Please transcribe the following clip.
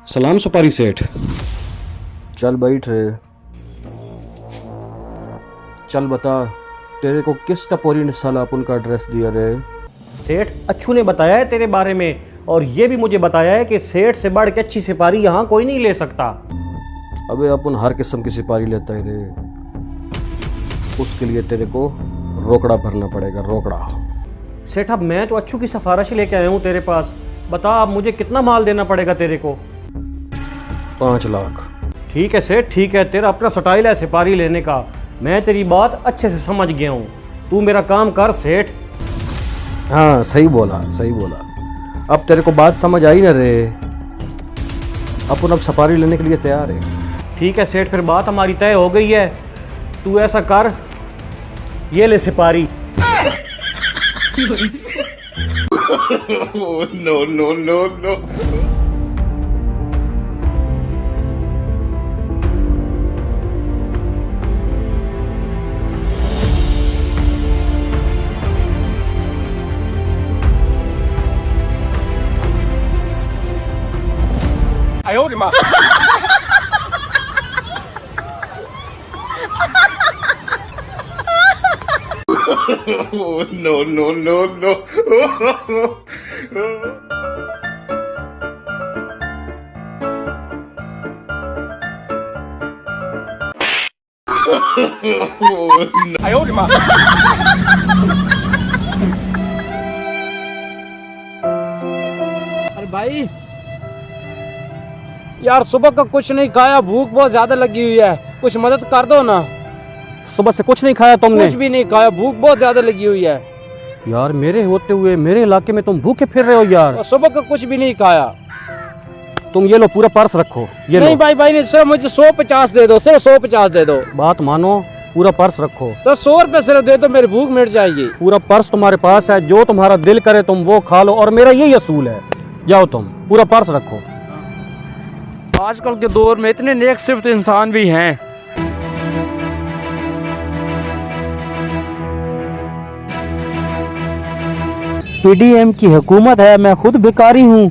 सलाम सुपारी सेठ। चल बैठ रे। चल बता, तेरे को किस टपोरी ने साला अपन का एड्रेस दिया रे? सेठ अच्छू ने बताया है तेरे बारे में, और ये भी मुझे बताया है कि सेठ से बढ़ के अच्छी सिपारी यहाँ कोई नहीं ले सकता। अबे अपन हर किस्म की सिपारी लेता है रे। उसके लिए तेरे को रोकड़ा भरना पड़ेगा, रोकड़ा। सेठ अब मैं तो अच्छू की सिफारिश लेके आया हूँ तेरे पास। बता अब मुझे कितना माल देना पड़ेगा तेरे को? 5 लाख। ठीक है सेठ, ठीक है, तेरा अपना स्टाइल है सिपारी लेने का। मैं तेरी बात अच्छे से समझ गया हूँ, तू मेरा काम कर सेठ। हाँ सही बोला, सही बोला। अब तेरे को बात समझ आई ना रे? अपन अब सफारी लेने के लिए तैयार है। ठीक है सेठ, फिर बात हमारी तय हो गई है। तू ऐसा कर, ये ले सिपारी। no, no, no, no. I owed him up. No, no, no, no. I owed him up. अरे भाई यार, सुबह का कुछ नहीं खाया, भूख बहुत ज्यादा लगी हुई है, कुछ मदद कर दो ना। सुबह से कुछ नहीं खाया तुमने? कुछ भी नहीं खाया, भूख बहुत ज्यादा लगी हुई है। यार मेरे होते हुए मेरे इलाके में तुम भूखे फिर रहे हो यार। और सुबह का कुछ भी नहीं खाया। तुम ये लो, पूरा पर्स रखो। ये नहीं लो। भाई भाई नहीं, सिर्फ मुझे 150 दे दो, सिर्फ 150 दे दो। बात मानो, पूरा पर्स रखो। सर 100 रुपए सिर्फ दे दो, मेरी भूख मिट जाएगी। पूरा पर्स तुम्हारे पास है, जो तुम्हारा दिल करे तुम वो खा लो, और मेरा यही असूल है। जाओ तुम, पूरा पर्स रखो। आजकल के दौर में इतने नेक सिफ्त इंसान भी हैं। पीडीएम की हुकूमत है, मैं खुद भिखारी हूँ।